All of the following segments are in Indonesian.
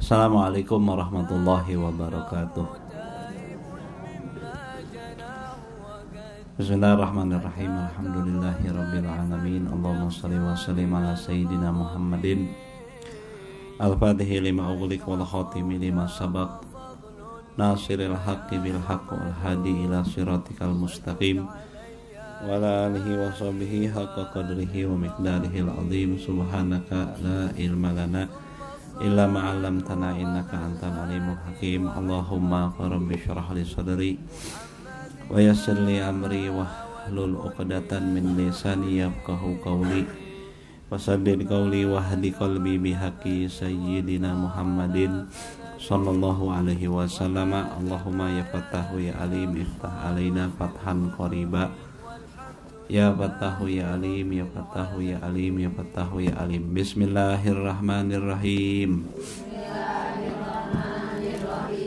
Assalamualaikum warahmatullahi wabarakatuh. Bismillahirrahmanirrahim. Alhamdulillahi rabbil alamin. Allahumma shalli wa sallim ala sayyidina Muhammadin al-fatihi lima ughliq wal khatimi lima sabaq nasiril haqqi bil haqq wal hadi ila siratikal mustaqim wa ala alihi wa sahbihi haqqa qadrihi wa miqdarihi al-azim. Subhanaka la ilma lana illa ma'allamtana innaka antal alimul hakim. Allahumma rabbi shrah li sadri wa yassir li amri wahlul 'uqdatan min lisani yafqahu qawli wasaddid qawli wahdi qalbi bihaqqi sayyidina Muhammadin sallallahu alaihi wasallam. Allahumma ya Fattahu ya Alim iftah alaina fathan qariba. Ya Fattahu ya Alim, ya Fattahu ya Alim, ya Fattahu ya Alim. Bismillahirrahmanirrahim.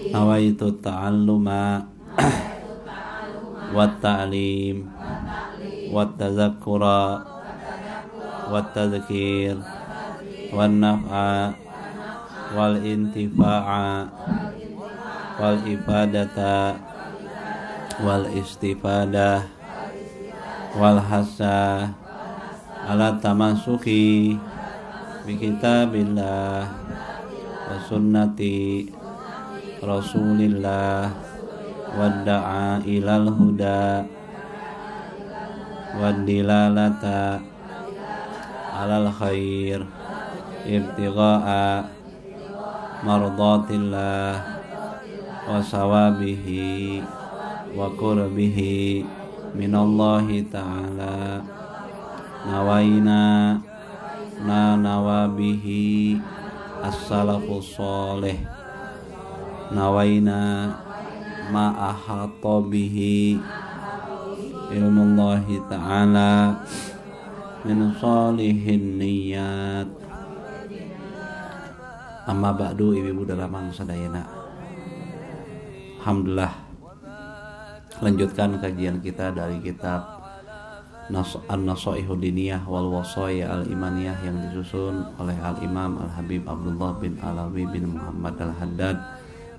Nawaitu ta'alluma wa ta'lim wa tazakkura wa tadhkir wa naf'a wal intifa'a wal ibadata wal istifadah wal hasa ala tamasuki bi kitabillah wa sunnati rasulillah wa da'a ilal huda wa dilalata alal khair ibtigha'a mardatillah wa sawabihi wa qurbihi minallahi ta'ala. Nawaina nawabihi as-salafus sholih. Nawaina ma'ahata bihi ilmullahi ta'ala min sholihin niyat. Amma ba'du, ibu-ibu dalamang sadayana. Alhamdulillah, lanjutkan kajian kita dari kitab An-Nasaihud Diniyah wal Wasaya Al-Imaniyah yang disusun oleh Al-Imam Al-Habib Abdullah bin Alawi bin Muhammad Al-Haddad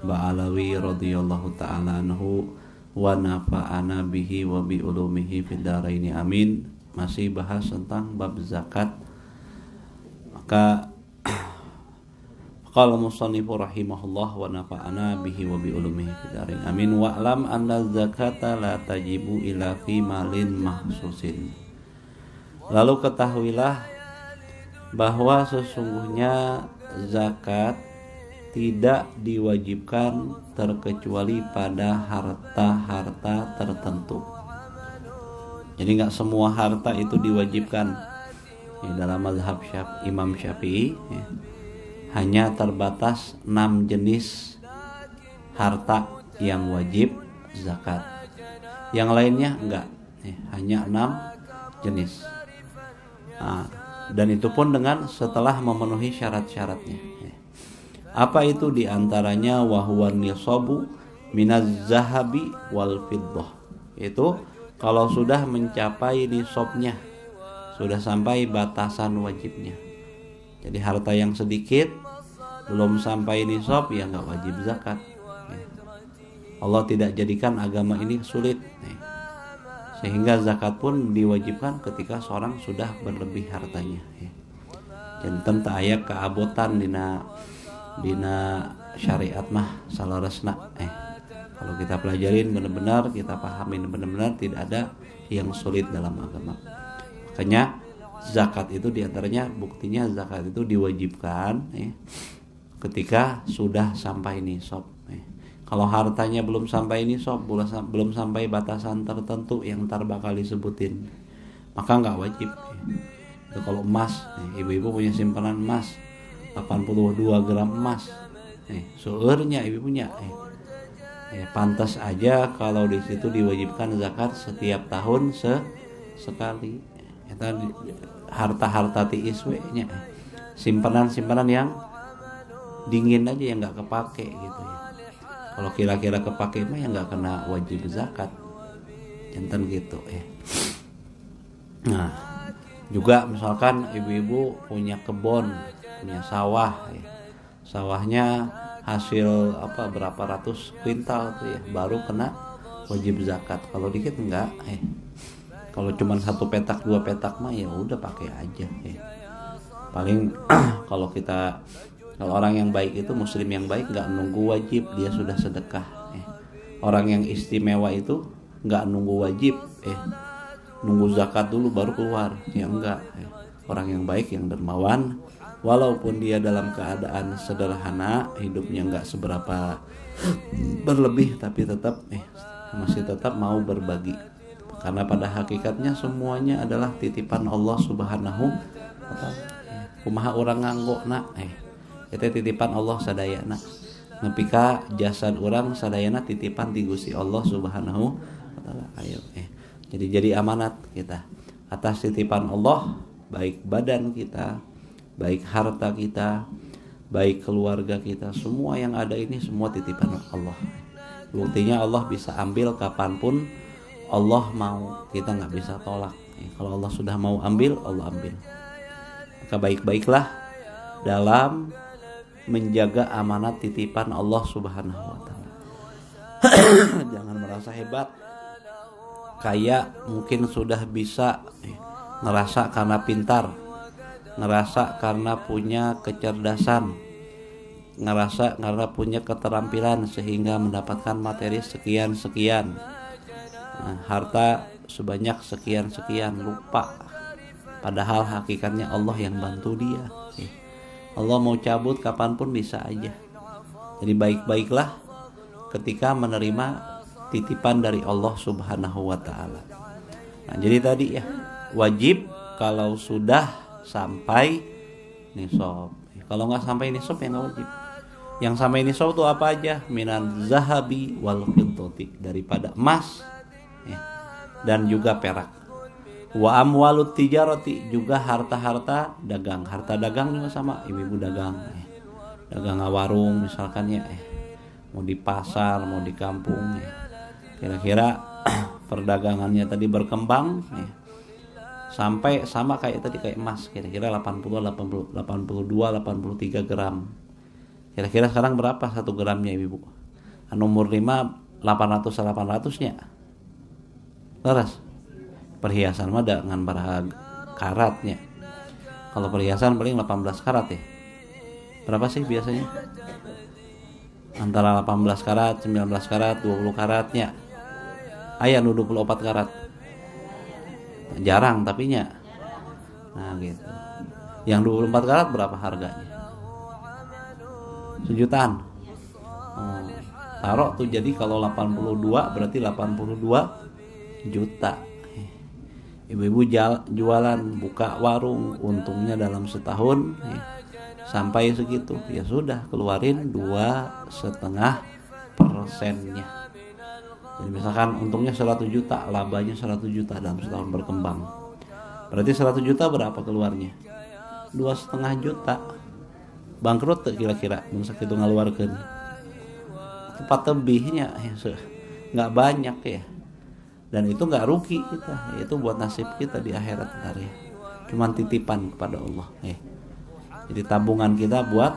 Ba'alawi radhiyallahu ta'ala anhu wa nafa'ana bihi wa bi ulumihi fid dharaini amin. Masih bahas tentang bab zakat. Maka qala musannifu rahimahullah wa nafa'ana bihi wa bi ulumihi fid dharain amin. Wa alam anna zakata la tajibu ila fi malin mahsusin. Lalu ketahuilah bahwa sesungguhnya zakat tidak diwajibkan terkecuali pada harta-harta tertentu. Jadi nggak semua harta itu diwajibkan. Dalam mazhab Imam Syafi'i ya, hanya terbatas 6 jenis harta yang wajib zakat. Yang lainnya enggak, hanya 6 jenis. Dan itu pun dengan setelah memenuhi syarat-syaratnya. Apa itu diantaranya? Wahuwan nisabu minaz zahabi wal fiddah. Itu kalau sudah mencapai nisabnya, sudah sampai batasan wajibnya. Jadi harta yang sedikit belum sampai nisab ya nggak wajib zakat. Allah tidak jadikan agama ini sulit, sehingga zakat pun diwajibkan ketika seorang sudah berlebih hartanya. Janten tak aya keabotan dina syariat mah salaresna. Kalau kita pelajarin benar-benar, kita pahamin benar-benar, tidak ada yang sulit dalam agama. Makanya zakat itu diantaranya buktinya zakat itu diwajibkan ketika sudah sampai nisab. Kalau hartanya belum sampai nisab, belum sampai batasan tertentu yang ntar bakal disebutin, maka nggak wajib. Itu kalau emas, ibu-ibu punya simpanan emas 82 gram emas, seueurnya ibu punya, pantas aja kalau di situ diwajibkan zakat setiap tahun sekali. Eta harta-harta tiis we nya, simpanan-simpanan yang dingin aja yang nggak kepake gitu ya. Kalau kira-kira kepake mah ya nggak kena wajib zakat, jantan gitu. Nah, juga misalkan ibu-ibu punya kebun, punya sawah ya. sawahnya hasil berapa ratus kuintal tuh ya, baru kena wajib zakat. Kalau dikit enggak. Kalau cuma 1 petak 2 petak mah ya udah pakai aja. Paling kalau orang yang baik itu, muslim yang baik, nggak nunggu wajib dia sudah sedekah. Orang yang istimewa itu nggak nunggu wajib, nunggu zakat dulu baru keluar. Ya enggak. Orang yang baik, yang dermawan, walaupun dia dalam keadaan sederhana, hidupnya nggak seberapa berlebih, tapi masih tetap mau berbagi. Karena pada hakikatnya semuanya adalah titipan Allah Subhanahu wa Ta'ala. Kumaha urang nganggo itu titipan Allah sadayana. Nepika jasad orang sadayana titipan ti Gusti Allah Subhanahu wa Ta'ala. Ayo jadi amanat kita atas titipan Allah, baik badan kita, baik harta kita, baik keluarga kita, semua yang ada ini semua titipan Allah. Buktinya Allah bisa ambil kapanpun Allah mau, kita nggak bisa tolak. Kalau Allah sudah mau ambil, Allah ambil. Maka baik-baiklah dalam menjaga amanat titipan Allah Subhanahu wa Ta'ala. Jangan merasa hebat, kayak mungkin sudah bisa, ngerasa karena pintar, ngerasa karena punya kecerdasan, ngerasa karena punya keterampilan sehingga mendapatkan materi sekian-sekian, harta sebanyak sekian-sekian, lupa padahal hakikatnya Allah yang bantu dia. Allah mau cabut kapanpun bisa aja. Jadi baik-baiklah ketika menerima titipan dari Allah Subhanahu wa Ta'ala. Nah, jadi tadi ya, wajib kalau sudah sampai nisab. Kalau nggak sampai nisab ya nggak wajib. Yang sampai nisab itu apa aja? Minan zahabi wal fiddati, daripada emas dan juga perak. Wa amwalut tijarati, juga harta-harta dagang. Harta dagang juga sama, ibu-ibu dagang. Dagang warung misalkan ya, mau di pasar, mau di kampung ya. Kira-kira perdagangannya tadi berkembang sampai sama kayak tadi, kayak emas, kira-kira 82, 83 gram. Kira-kira sekarang berapa 1 gramnya ibu? Nomor 5 800 nya. Laras. Perhiasan mah dengan berapa karatnya. Kalau perhiasan paling 18 karat ya. Berapa sih biasanya? Antara 18 karat, 19 karat, 20 karatnya. Aya nu 24 karat. Jarang tapi nya. Nah gitu. Yang 24 karat berapa harganya? Sejutaan. Taruh tuh, jadi kalau 82 berarti 82 juta. Ibu-ibu jualan, buka warung, untungnya dalam setahun sampai segitu, ya sudah keluarin 2,5%-nya. Jadi misalkan untungnya 100 juta, labanya 100 juta dalam setahun berkembang. Berarti 100 juta berapa keluarnya? 2,5 juta. Bangkrut tuh kira-kira mun sakitu ngaluarkeun. Tepat lebihnya nggak banyak ya. Dan itu nggak rugi kita, itu buat nasib kita di akhirat ntar ya. Cuman titipan kepada Allah. Jadi tabungan kita buat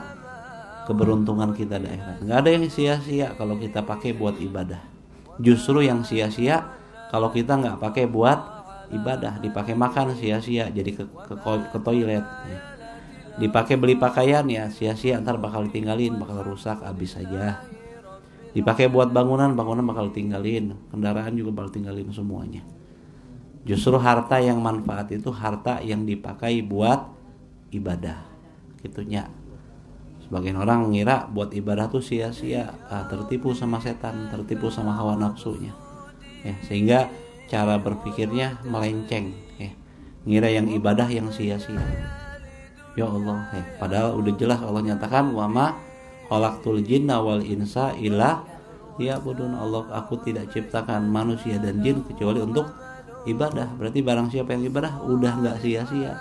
keberuntungan kita di akhirat. Nggak ada yang sia-sia kalau kita pakai buat ibadah. Justru yang sia-sia kalau kita nggak pakai buat ibadah, dipakai makan sia-sia, jadi ke toilet. Dipakai beli pakaian ya sia-sia, ntar bakal ditinggalin, bakal rusak, habis aja. Dipakai buat bangunan bakal tinggalin, kendaraan juga bakal tinggalin semuanya. Justru harta yang manfaat itu harta yang dipakai buat ibadah, gitunya. Sebagian orang ngira buat ibadah tuh sia-sia, tertipu sama setan, tertipu sama hawa nafsunya, sehingga cara berpikirnya melenceng, ngira yang ibadah yang sia-sia. Ya Allah, padahal udah jelas Allah nyatakan wama khalaqtul jinna wal insa illa liya'budun. Allah, aku tidak ciptakan manusia dan jin kecuali untuk ibadah. Berarti barang siapa yang ibadah udah nggak sia-sia,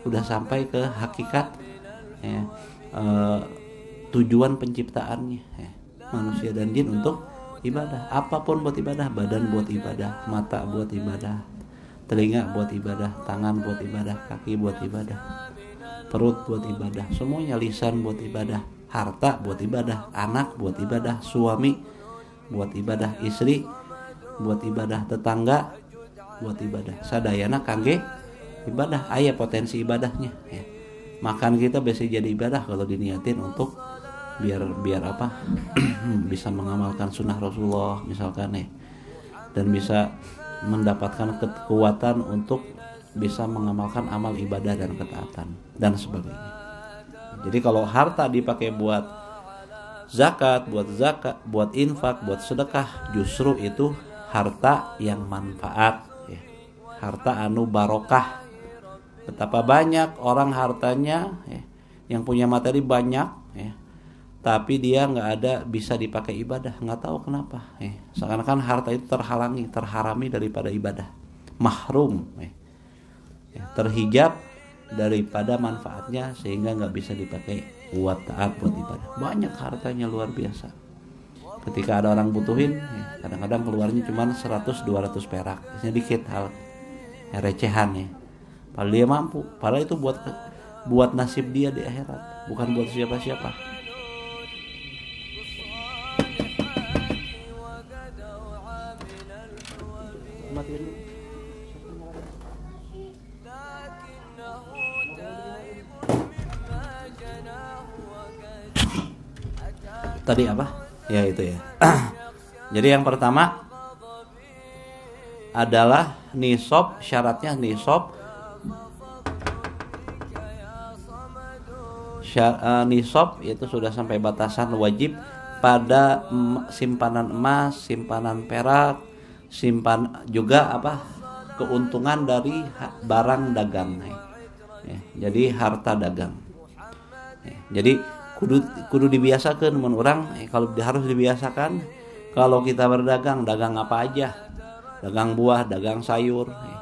udah sampai ke hakikat tujuan penciptaannya, manusia dan jin untuk ibadah. Apapun buat ibadah, badan buat ibadah, mata buat ibadah, telinga buat ibadah, tangan buat ibadah, kaki buat ibadah, perut buat ibadah, semuanya, lisan buat ibadah, harta buat ibadah, anak buat ibadah, suami buat ibadah, istri buat ibadah, tetangga buat ibadah, sadayana kangge ibadah, aya potensi ibadahnya ya. Makan kita bisa jadi ibadah kalau diniatin untuk biar apa bisa mengamalkan sunnah Rasulullah misalkan nih, dan bisa mendapatkan kekuatan untuk bisa mengamalkan amal ibadah dan ketaatan dan sebagainya. Jadi kalau harta dipakai buat zakat, buat infak, buat sedekah, justru itu harta yang manfaat ya. Harta anu barokah. Betapa banyak orang hartanya ya, yang punya materi banyak ya, tapi dia nggak ada bisa dipakai ibadah, nggak tahu kenapa ya. Seakan-akan harta itu terharami daripada ibadah, mahrum ya, terhijab daripada manfaatnya sehingga nggak bisa dipakai buat taat, buat ibadah. Banyak hartanya luar biasa. Ketika ada orang butuhin ya, kadang-kadang keluarnya cuma 100-200 perak, isinya dikit hal ya, recehan ya. Padahal dia mampu, padahal itu buat nasib dia di akhirat, bukan buat siapa-siapa. Tadi apa? Ya itu ya. Jadi yang pertama adalah nisab, syaratnya nisab. Nisab itu sudah sampai batasan wajib pada simpanan emas, simpanan perak, juga keuntungan dari barang dagang ya, jadi harta dagang ya. Jadi kudu dibiasakan mun urang kalau harus dibiasakan kalau kita berdagang, dagang apa aja, dagang buah, dagang sayur ya,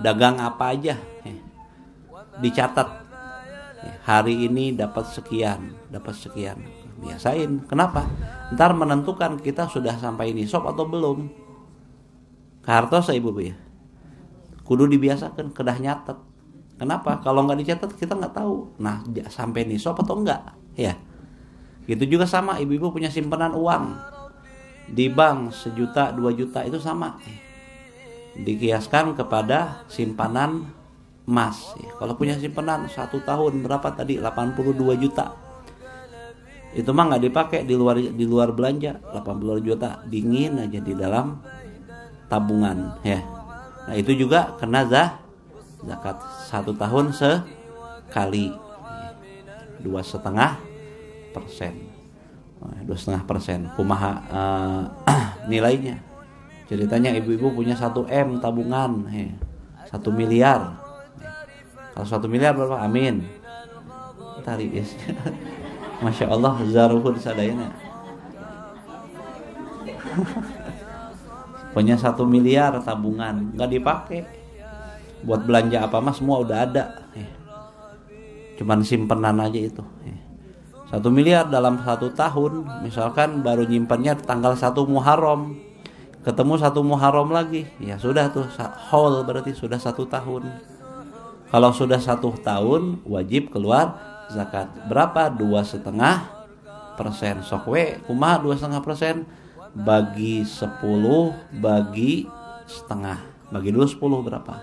dagang apa aja ya, dicatat hari ini dapat sekian, biasain. Kenapa? Ntar menentukan kita sudah sampai nisab atau belum. Hartos ibu ya, kudu dibiasakan, kedah nyatet. Kenapa? Kalau nggak dicatat kita nggak tahu. Nah, sampai nisab atau enggak, ya. Gitu juga sama, ibu-ibu punya simpanan uang di bank 1 juta, 2 juta itu sama. Dikiaskan kepada simpanan emas ya. Kalau punya simpanan 1 tahun berapa tadi 82 juta, itu mah nggak dipakai di luar belanja, 82 juta dingin aja di dalam tabungan ya. Nah itu juga kena zakat 1 tahun sekali 2,5%. Kumaha nilainya? Ceritanya ibu-ibu punya 1 M tabungan ya, 1 miliar. Kalau 1 miliar berapa? Amin. Tarik guys. Masya Allah, zaruhun sadayana. Punya 1 miliar tabungan, nggak dipakai. Buat belanja apa mas semua udah ada. Cuman simpenan aja itu. 1 miliar dalam 1 tahun, misalkan baru nyimpannya tanggal 1 Muharram, ketemu 1 Muharram lagi, ya sudah tuh haul, berarti sudah 1 tahun. Kalau sudah 1 tahun wajib keluar zakat. Berapa? 2,5%. Sok we kumaha 2,5%? Bagi 10 bagi setengah. Bagi dulu 10 berapa?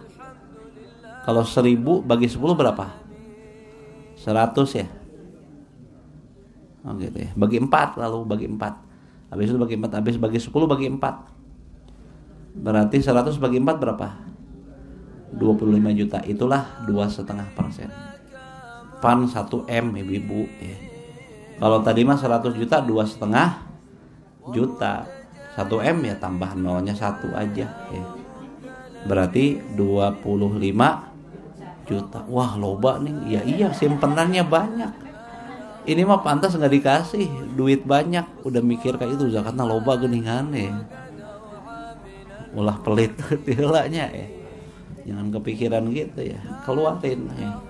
Kalau 1.000 bagi 10 berapa? 100 ya. Oh gitu ya. Bagi 4 lalu bagi 4. Habis itu bagi 4, habis bagi 10 bagi 4. Berarti 100 bagi 4 berapa? 25 juta. Itulah 2,5%. Pan 1 M ibu-ibu ya. Kalau tadi mah 100 juta 2,5 juta. 1 M ya tambah nolnya 1 aja ya. Berarti 25 juta. Wah loba nih. Ya iya simpenannya banyak. Ini mah pantas nggak dikasih duit banyak. Udah mikir kayak itu zakatnya loba geuningan ya. Ulah pelit tilanya ya. Jangan kepikiran gitu ya, keluarin ya.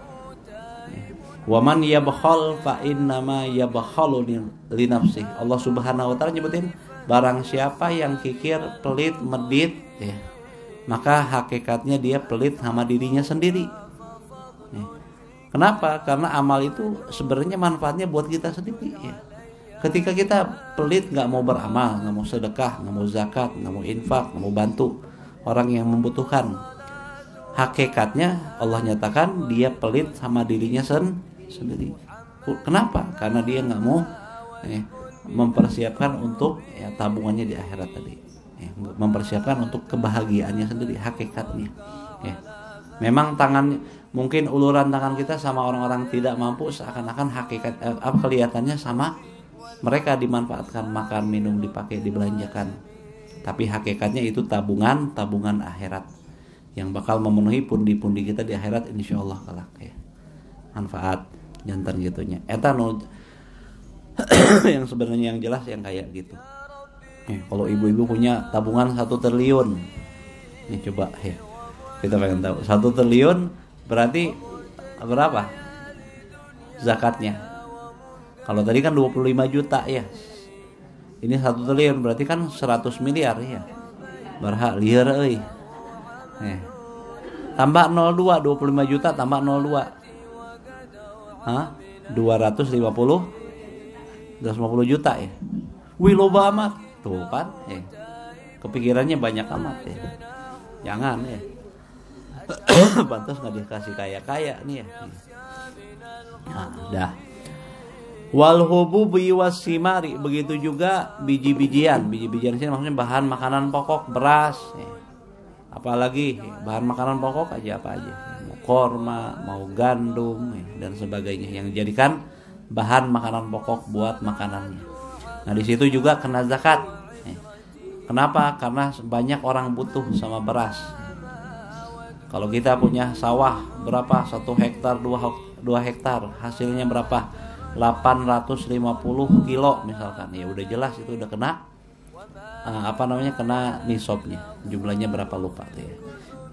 Waman yabkhal fa innama yabkhalu li nafsi. Allah Subhanahu wa taala nyebutin barang siapa yang kikir, pelit, medit ya, maka hakikatnya dia pelit sama dirinya sendiri. Kenapa? Karena amal itu sebenarnya manfaatnya buat kita sendiri ya. Ketika kita pelit, nggak mau beramal, nggak mau sedekah, nggak mau zakat, nggak mau infak, nggak mau bantu orang yang membutuhkan, hakikatnya Allah nyatakan dia pelit sama dirinya sendiri. Kenapa? Karena dia nggak mau mempersiapkan untuk tabungannya di akhirat tadi, mempersiapkan untuk kebahagiaannya sendiri, hakikatnya. Memang mungkin uluran tangan kita sama orang-orang tidak mampu seakan-akan hakikat kelihatannya sama, mereka dimanfaatkan, makan, minum, dipakai, dibelanjakan. Tapi hakikatnya itu tabungan akhirat yang bakal memenuhi pundi-pundi kita di akhirat insyaallah kelak ya. Manfaat jantan gitunya. Eta yang sebenarnya yang jelas yang kayak gitu. Kalau ibu-ibu punya tabungan 1 triliun. Nih coba ya. Kita pengen tahu 1 triliun berarti berapa zakatnya? Kalau tadi kan 25 juta ya. Ini 1 triliun berarti kan 100 miliar ya. Barha lieur euy. Tambah 02, 25 juta tambah 02. 250 juta ya. Wih loba amat. Tuh kan kepikirannya banyak amat ya. Jangan ya. Pantas nggak dikasih kaya nih ya. Nah, dah. Wal hububi wasimari, begitu juga biji-bijian. Biji-bijian sini maksudnya bahan makanan pokok, beras. Apalagi bahan makanan pokok aja apa aja. Mau korma, mau gandum dan sebagainya yang dijadikan bahan makanan pokok buat makanannya. Nah, di situ juga kena zakat. Kenapa? Karena banyak orang butuh sama beras. Kalau kita punya sawah berapa? 1 hektar, 2 hektar, hasilnya berapa? 850 kilo misalkan. Ya udah jelas itu udah kena kena nisabnya. Jumlahnya berapa lupa tuh ya.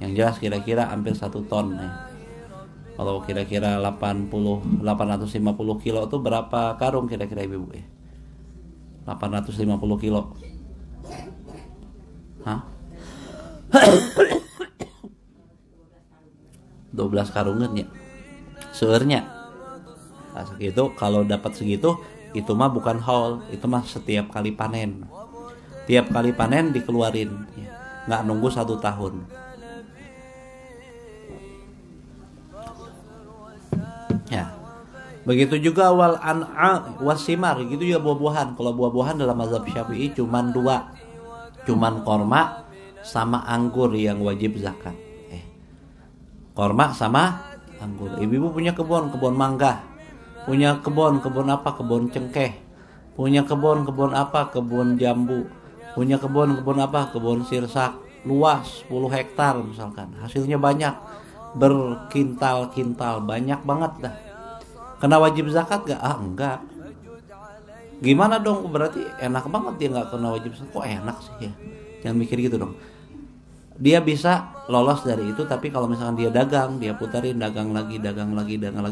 Yang jelas kira-kira hampir 1 ton ya. Kalau kira-kira 850 kilo itu berapa karung kira-kira ibu ya? 850 kilo. Hah? 12 karungan ya seurnya. Nah, segitu kalau dapat segitu itu mah bukan haul, itu mah setiap kali panen. Tiap kali panen dikeluarin ya. Nggak nunggu 1 tahun. Ya. Begitu juga wal an'a wasimar, gitu juga buah-buahan. Kalau buah-buahan dalam mazhab Syafi'i cuman 2. Cuman korma sama anggur yang wajib zakat. Korma sama anggur. Ibu-ibu punya kebun mangga, punya kebun apa? Kebun cengkeh, punya kebun apa? Kebun jambu, punya kebun apa? Kebun sirsak, luas 10 hektar misalkan. Hasilnya banyak, berkintal-kintal, banyak banget dah. Kena wajib zakat gak? Enggak. Gimana dong? Berarti enak banget dia nggak kena wajib zakat. Kok enak sih ya? Jangan mikir gitu dong. Dia bisa lolos dari itu, tapi kalau misalkan dia dagang, dia putarin dagang lagi,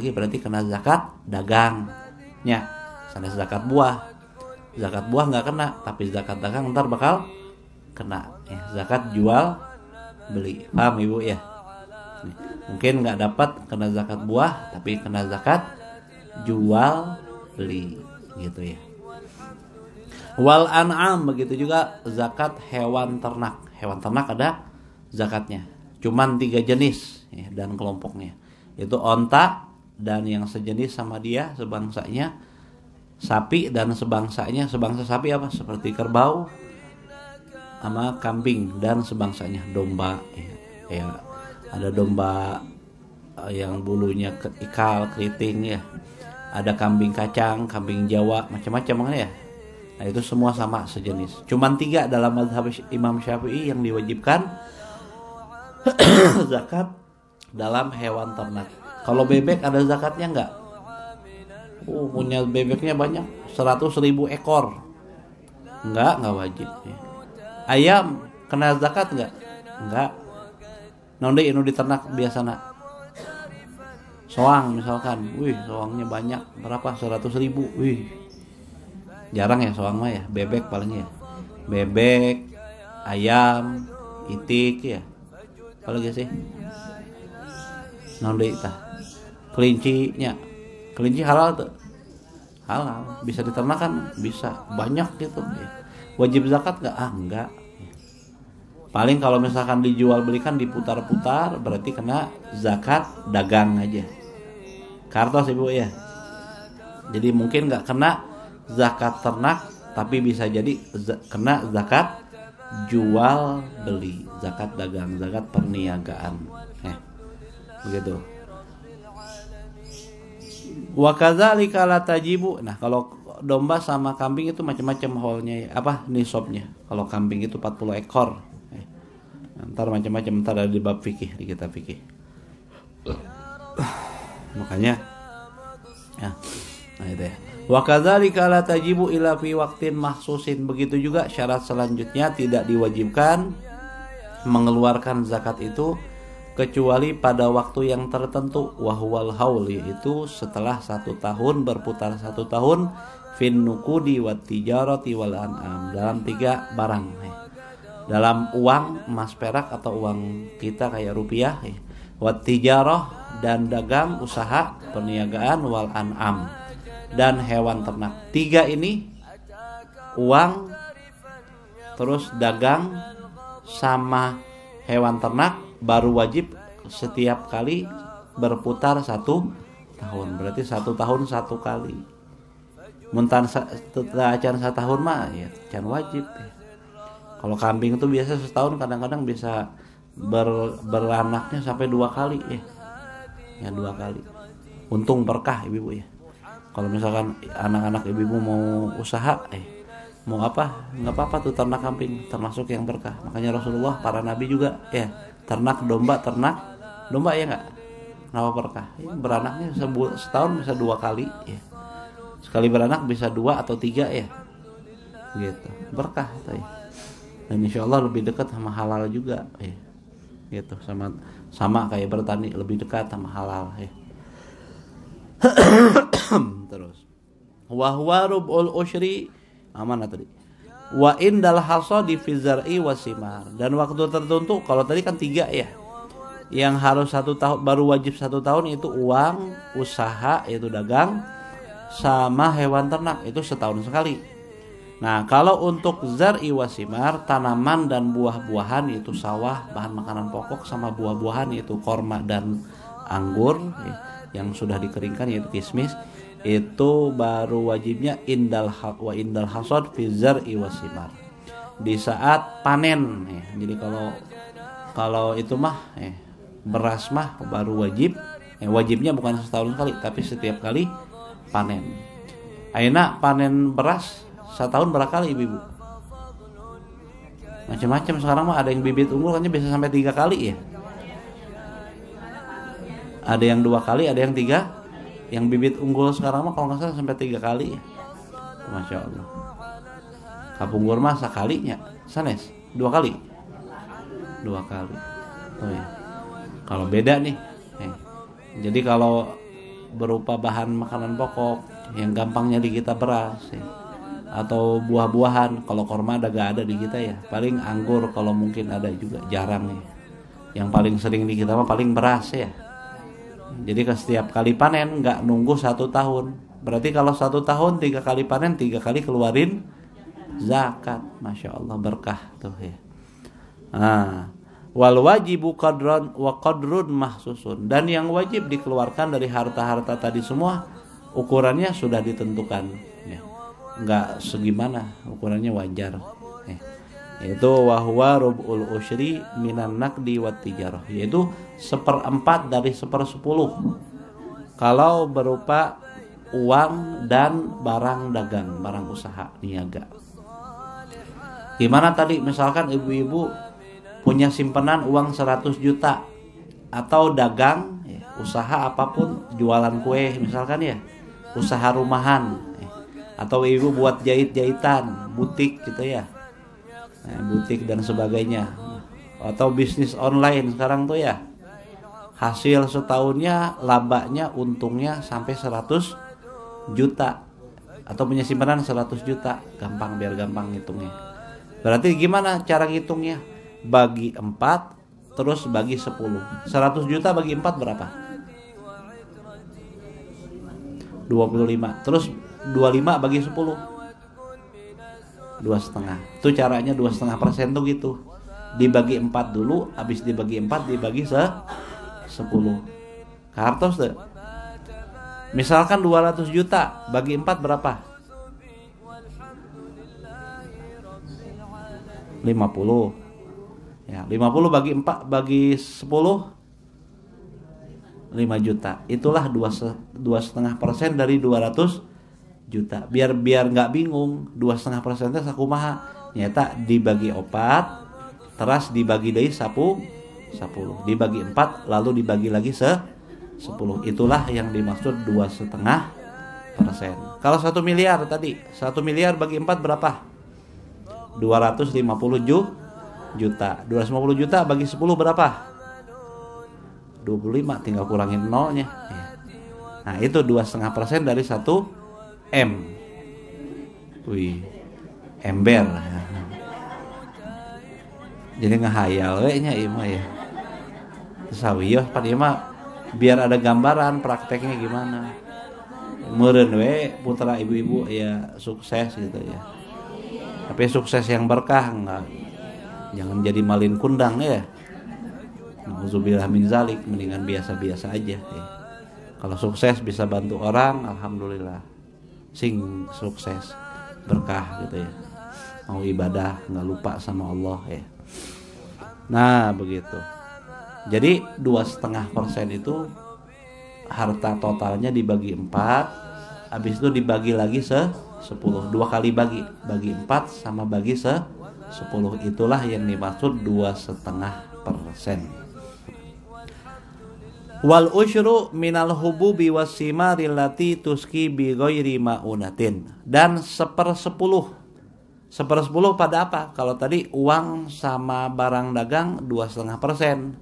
berarti kena zakat dagangnya. Sana zakat buah nggak kena, tapi zakat dagang ntar bakal kena. Zakat jual beli, paham ibu ya? Mungkin nggak dapat kena zakat buah, tapi kena zakat jual beli, gitu ya. Wal an'am, begitu juga zakat hewan ternak. Hewan ternak ada zakatnya. Cuman 3 jenis ya, dan kelompoknya. Itu onta dan yang sejenis sama dia, sebangsanya, sapi dan sebangsanya. Sebangsa sapi apa? Seperti kerbau sama kambing dan sebangsanya, domba ya. Ada domba yang bulunya ikal, keriting ya. Ada kambing kacang, kambing Jawa, macam-macam kan ya. Nah, itu semua sama sejenis. Cuman 3 dalam mazhab Imam Syafi'i yang diwajibkan zakat dalam hewan ternak. Kalau bebek ada zakatnya enggak? Punya bebeknya banyak, 100.000 ekor. Enggak wajib ya. Ayam kena zakat enggak? Enggak. Naon deui anu diternak biasana? Soang misalkan. Soangnya banyak, berapa? 100.000. Jarang ya soang mah ya, bebek paling ya. Bebek, ayam, itik ya. Apalagi sih? Naon deui tah? Kelincinya, kelinci halal tuh, halal, bisa diternakan, bisa banyak gitu. Wajib zakat nggak? Enggak. Paling kalau misalkan dijual belikan diputar-putar berarti kena zakat dagang aja. Kartos ibu ya. Jadi mungkin nggak kena zakat ternak, tapi bisa jadi kena zakat jual beli, zakat dagang, zakat perniagaan. Begitu. Wa kadzalika la tajibu. Nah, kalau domba sama kambing itu macam-macam haulnya, nisabnya. Kalau kambing itu 40 ekor. Ntar macam-macam, ntar ada di bab fikih, di kitab fikih. Makanya ya. Nah itu ya. Wa kadzalika la tajibu illa fi waqtin mahsusin. Begitu juga syarat selanjutnya tidak diwajibkan mengeluarkan zakat itu kecuali pada waktu yang tertentu, wahwal haul, yaitu setelah 1 tahun, berputar 1 tahun, fin nukudi wat tijarati wal an'am, dalam 3 barang, dalam uang emas perak atau uang kita kayak rupiah, wat tijarah dan dagang usaha perniagaan, wal an'am dan hewan ternak. 3 ini, uang, terus dagang sama hewan ternak, baru wajib setiap kali berputar 1 tahun. Berarti 1 tahun 1 kali. Muntan acan 1 tahun mah ya can wajib. Kalau kambing itu biasa setahun kadang-kadang bisa beranaknya sampai 2 kali ya. Ya 2 kali. Untung berkah ibu ya. Kalau misalkan anak-anak ibu mau usaha mau apa, nggak apa-apa tuh ternak kambing, termasuk yang berkah. Makanya Rasulullah, para nabi juga ya ternak domba ya nggak, kenapa berkah? Ya, beranaknya setahun bisa 2 kali ya, sekali beranak bisa 2 atau 3 ya, gitu, berkah tuh ya. Dan insya Allah lebih dekat sama halal juga ya, gitu, sama kayak bertani, lebih dekat sama halal ya. Terus wahwa rub'ul usyri, amanah tadi. Wa indal hasadi fi zar'i wasimar, dan waktu tertentu, kalau tadi kan 3 ya. Yang harus 1 tahun, baru wajib 1 tahun itu uang, usaha yaitu dagang, sama hewan ternak itu setahun sekali. Nah, kalau untuk zar'i wasimar, tanaman dan buah-buahan yaitu sawah, bahan makanan pokok, sama buah-buahan yaitu korma dan anggur yang sudah dikeringkan yaitu kismis, itu baru wajibnya indal hasad fi zar'i wasimar, di saat panen ya. Jadi kalau itu mah beras mah baru wajib, wajibnya bukan setahun sekali tapi setiap kali panen. Ayeuna panen beras setahun berapa kali ibu? Macam-macam sekarang mah, ada yang bibit unggul kan bisa sampai 3 kali ya. Ada yang 2 kali, ada yang 3. Yang bibit unggul sekarang mah kalau nggak salah sampai 3 kali ya. Masya Allah. Kapunggur mah sekalinya, sanes 2 kali. 2 kali. Oh ya. Kalau beda nih. Jadi kalau berupa bahan makanan pokok yang gampangnya di kita beras ya, atau buah-buahan, kalau korma gak ada di kita ya. Paling anggur kalau mungkin ada juga, jarang ya. Yang paling sering di kita mah paling beras ya. Jadi setiap kali panen nggak nunggu 1 tahun. Berarti kalau 1 tahun 3 kali panen, 3 kali keluarin zakat. Masya Allah, berkah tuh ya. Wal wajibu qadran wa qadrun mahsusun, dan yang wajib dikeluarkan dari harta-harta tadi semua ukurannya sudah ditentukan ya. Nggak segimana, ukurannya wajar ya. Yaitu wahwa rub'ul usyri minan naqdi wat tijarah, yaitu 1/4 dari 1/10 kalau berupa uang dan barang dagang, barang usaha niaga. Gimana tadi misalkan ibu-ibu punya simpanan uang 100 juta atau dagang ya, usaha apapun, jualan kue misalkan ya, usaha rumahan atau ibu buat jahit-jahitan, butik gitu ya, butik dan sebagainya, atau bisnis online sekarang tuh ya, hasil setahunnya labanya untungnya sampai 100 juta atau punya simpanan 100 juta, gampang, biar gampang ngitungnya. Berarti gimana cara ngitungnya? Bagi 4 terus bagi 10. 100 juta bagi 4 berapa? 25. Terus 25 bagi 10 2,5. Itu caranya 2,5% tuh gitu. Dibagi 4 dulu, habis dibagi 4 dibagi 10. Kartos deh. Misalkan 200 juta bagi 4 berapa? 50. Ya, 50 bagi 4 bagi 10 5 juta. Itulah 2,5% dari 200 juta. Biar nggak bingung, 2,5% itu sakumaha. Nyata dibagi 4, teras dibagi dari 10, dibagi 4, lalu dibagi lagi 10. Itulah yang dimaksud 2,5%. Kalau 1 miliar tadi, 1 miliar bagi 4 berapa? 250 juta. 250 juta bagi 10 berapa? 25, tinggal kurangin nolnya. Nah, itu 2,5% dari 1 M. Wih, ember. Jadi ngehayal we nya ieu mah ya. Sawiyoh pan ieu mah biar ada gambaran prakteknya gimana. Meureun we putra ibu-ibu ya sukses gitu ya. Tapi sukses yang berkah, enggak. Jangan jadi malin kundang ya. Nauzubillah min zalik, mendingan biasa-biasa aja ya. Kalau sukses bisa bantu orang, alhamdulillah. Sing sukses berkah gitu ya. Mau ibadah nggak lupa sama Allah ya. Nah begitu. Jadi 2,5% itu harta totalnya dibagi 4, habis itu dibagi lagi 10. 2 kali bagi 4 sama bagi 10. Itulah yang dimaksud 2,5%. Wal usyru minal hububi wasimari lati tuski bi ghairi maunatin. Dan 1/10 pada apa? Kalau tadi uang sama barang dagang 2,5%.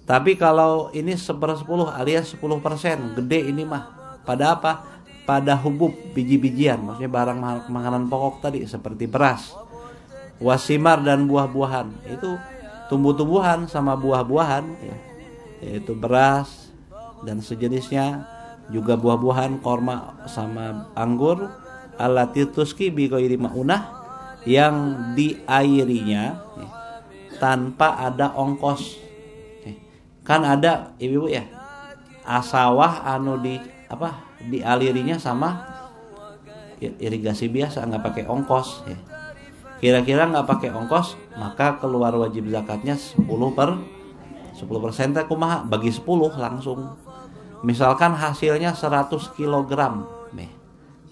Tapi kalau ini 1/10 alias 10%, gede ini mah. Pada apa? Pada hubub, biji-bijian, maksudnya barang makanan pokok tadi seperti beras, wasimar dan buah-buahan. Itu tumbuh-tumbuhan sama buah-buahan ya. Yaitu beras dan sejenisnya, juga buah-buahan, korma sama anggur, allati tuski bi ghairi maunah, yang diairinya tanpa ada ongkos. Kan ada ibu-ibu ya, asawah anu dialirinya sama irigasi biasa, nggak pakai ongkos ya. Kira-kira nggak pakai ongkos, maka keluar wajib zakatnya 10% teh kumaha? Bagi 10 langsung. Misalkan hasilnya 100 kg nih.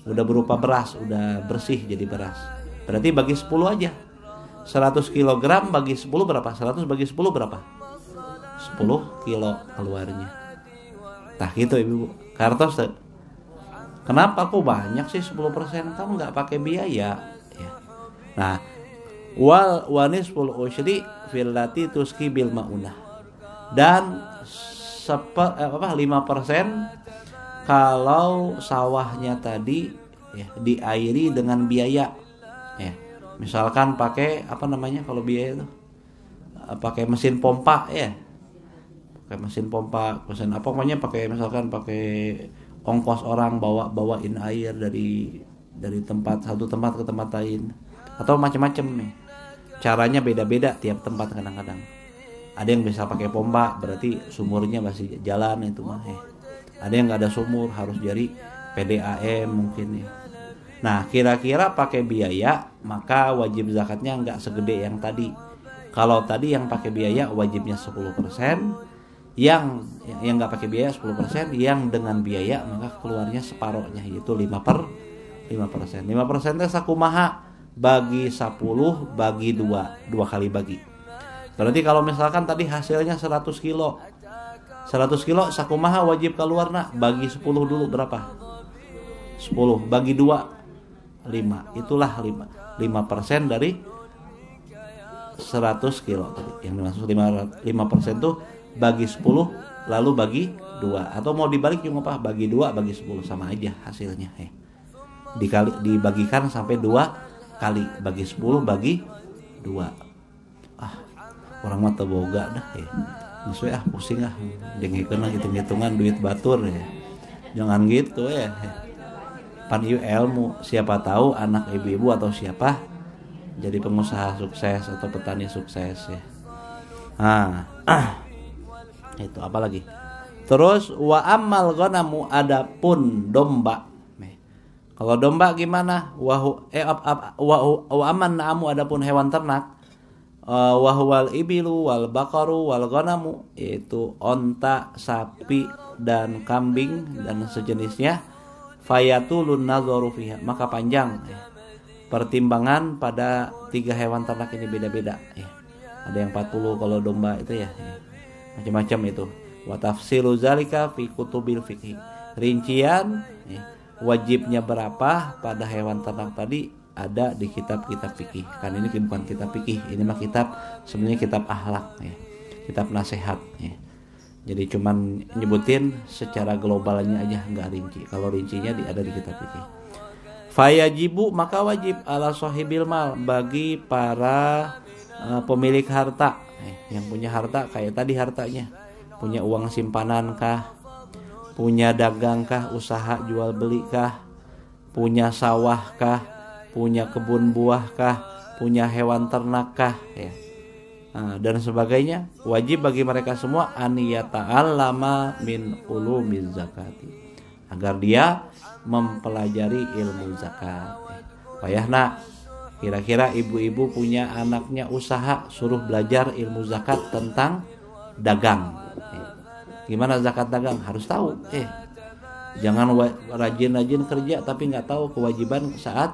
Udah berupa beras, udah bersih jadi beras. Berarti bagi 10 aja. 100 kg bagi 10 berapa? 100 bagi 10 berapa? 10 kilo keluarnya. Tah gitu ibu. Kartos tuh. Kenapa kok banyak sih 10%? Kamu nggak pakai biaya ya. Nah, wal wanisful usyri fillati tuski bil maunah. Dan 5% kalau sawahnya tadi ya, diairi dengan biaya ya. Misalkan pakai kalau biaya itu pakai mesin pompa ya. Pakai mesin pompa, mesin pakai misalkan pakai ongkos orang bawain air dari satu tempat ke tempat lain, atau macam-macam nih. Caranya beda-beda tiap tempat kadang-kadang. Ada yang bisa pakai pompa, berarti sumurnya masih jalan itu mah. Ada yang nggak ada sumur, harus jadi PDAM mungkin ya. Nah, kira-kira pakai biaya, maka wajib zakatnya nggak segede yang tadi. Kalau tadi yang pakai biaya wajibnya 10%, yang nggak pakai biaya 10%, yang dengan biaya maka keluarnya separohnya, yaitu 5%. 5% itu sakumaha? Bagi 10 bagi 2 kali bagi. Berarti kalau misalkan tadi hasilnya 100 kilo sakumaha wajib keluarna? Bagi 10 dulu berapa? 10 bagi 2 5. Itulah 5% dari 100 kilo tadi. Yang dimaksud 5% tuh bagi 10 lalu bagi 2. Atau mau dibalik juga apa? Bagi 2 bagi 10 sama aja hasilnya. Dibagikan sampai 2 kali. Bagi 10 bagi 2. Orang mata boga dah ya. Maksudnya pusing dengikeun hitung-hitungan duit batur ya. Jangan gitu ya. Pan ieu ilmu, siapa tahu anak ibu-ibu atau siapa jadi pengusaha sukses atau petani sukses ya. Nah, itu apa lagi? Terus wa ammal ghanamu, adapun domba. Kalau domba gimana? Wa aman na'amu, adapun hewan ternak. Wa huwal ibilu wal baqaru wal ghanamu, yaitu onta, sapi dan kambing dan sejenisnya. Fayatulun nadharu fiha, maka panjang pertimbangan pada 3 hewan ternak ini beda-beda ya. Ada yang 40 kalau domba itu ya. Macam-macam itu. Wa tafsilu zalika fi kutubil fiqh. Rincian wajibnya berapa pada hewan ternak tadi ada di kitab-kitab fikih. Kan ini bukan kitab fikih, ini mah kitab sebenarnya kitab akhlak ya. Kitab nasihat ya. Jadi cuman nyebutin secara globalnya aja, nggak rinci. Kalau rincinya ada di kitab fikih. Fayajibu, maka wajib ala sahibil mal, bagi para pemilik harta yang punya harta kayak tadi hartanya, punya uang simpanan kah, punya dagang kah, usaha jual beli kah, punya sawah kah, punya kebun buah kah, punya hewan ternak kah ya. Dan sebagainya, wajib bagi mereka semua aniyata'allama min ulumiz zakati, agar dia mempelajari ilmu zakat. Payahna, kira-kira ibu-ibu punya anaknya usaha, suruh belajar ilmu zakat tentang dagang. Gimana zakat dagang? Harus tahu. Jangan rajin-rajin kerja tapi nggak tahu kewajiban saat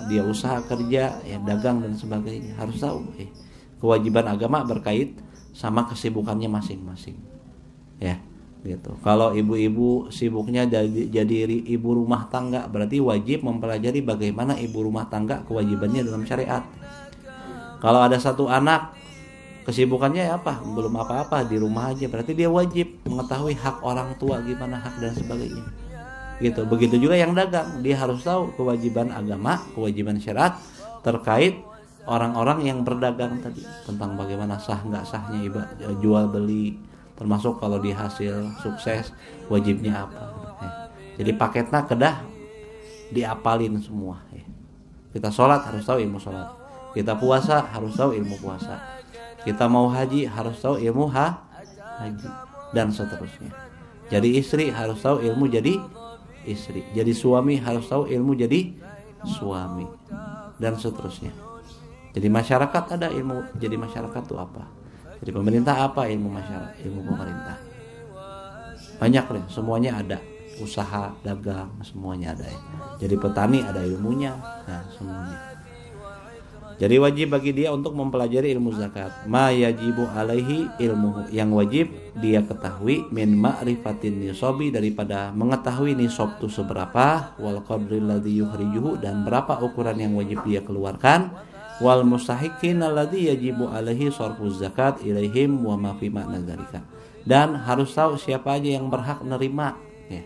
dia usaha kerja, dagang dan sebagainya. Harus tahu. Kewajiban agama berkait sama kesibukannya masing-masing. Ya, gitu. Kalau ibu-ibu sibuknya jadi ibu rumah tangga, berarti wajib mempelajari bagaimana ibu rumah tangga kewajibannya dalam syariat. Kalau ada satu anak kesibukannya apa? Belum apa-apa, di rumah aja, berarti dia wajib mengetahui hak orang tua, gimana hak dan sebagainya. Gitu. Begitu juga yang dagang, dia harus tahu kewajiban agama, kewajiban syariat terkait orang-orang yang berdagang tadi, tentang bagaimana sah nggak sahnya jual beli, termasuk kalau di hasil sukses wajibnya apa. Jadi paketnya kedah diapalin semua. Kita sholat harus tahu ilmu sholat, kita puasa harus tahu ilmu puasa, kita mau haji harus tahu ilmu haji, dan seterusnya. Jadi istri harus tahu ilmu jadi istri, jadi suami harus tahu ilmu jadi suami, dan seterusnya. Jadi masyarakat ada ilmu, jadi masyarakat itu apa? Jadi pemerintah apa ilmu masyarakat, ilmu pemerintah. Banyak deh, semuanya ada. Usaha, dagang, semuanya ada ya. Jadi petani ada ilmunya, nah semuanya. Jadi wajib bagi dia untuk mempelajari ilmu zakat. Ma yajibu alaihi ilmuhu, yang wajib dia ketahui min ma'rifatin nisabi, daripada mengetahui nisab itu seberapa, wal qadril ladzi yukhrijuhu, dan berapa ukuran yang wajib dia keluarkan, wal mustahiqin alladzi yajibu alaihi sarfuz zakat ilaihim wa ma fi ma'na dzalika, dan harus tahu siapa aja yang berhak nerima ya,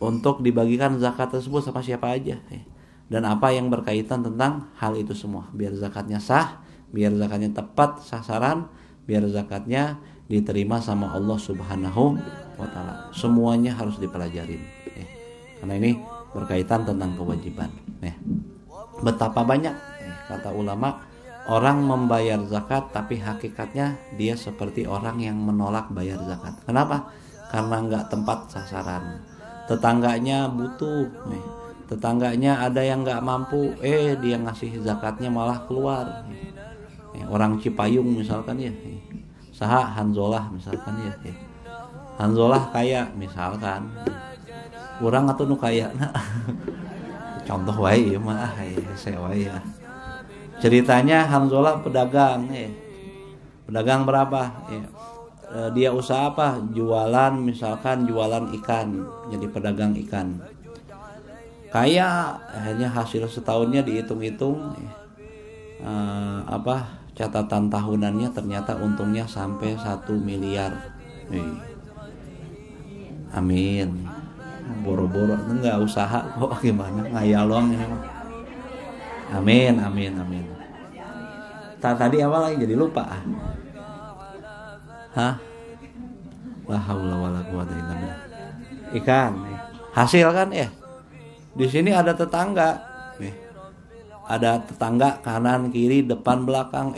untuk dibagikan zakat tersebut sama siapa aja ya, dan apa yang berkaitan tentang hal itu semua, biar zakatnya sah, biar zakatnya tepat sasaran, biar zakatnya diterima sama Allah Subhanahu wa taala. Semuanya harus dipelajarin ya. Karena ini berkaitan tentang kewajiban ya. Betapa banyak kata ulama orang membayar zakat tapi hakikatnya dia seperti orang yang menolak bayar zakat. Kenapa? Karena nggak tempat sasaran. Tetangganya butuh, tetangganya ada yang nggak mampu, dia ngasih zakatnya malah keluar. Orang Cipayung misalkan ya, saha Hanzolah misalkan ya, Hanzolah kaya misalkan, kurang atau nu kaya nah. Contoh wae ieu mah saya wae ya. Ceritanya Hanzolah pedagang pedagang berapa ya. Dia usaha apa? Jualan, misalkan jualan ikan, jadi pedagang ikan. Kaya, akhirnya hasil setahunnya dihitung-hitung catatan tahunannya ternyata untungnya sampai 1 miliar. Amin. Boro-boro enggak usaha kok, gimana ngayalong ini mah. Amin. Tadi awal lagi jadi lupa. La haula wala quwata illa billah. Ikan, hasil kan ya. Di sini ada tetangga, ada tetangga kanan kiri depan belakang.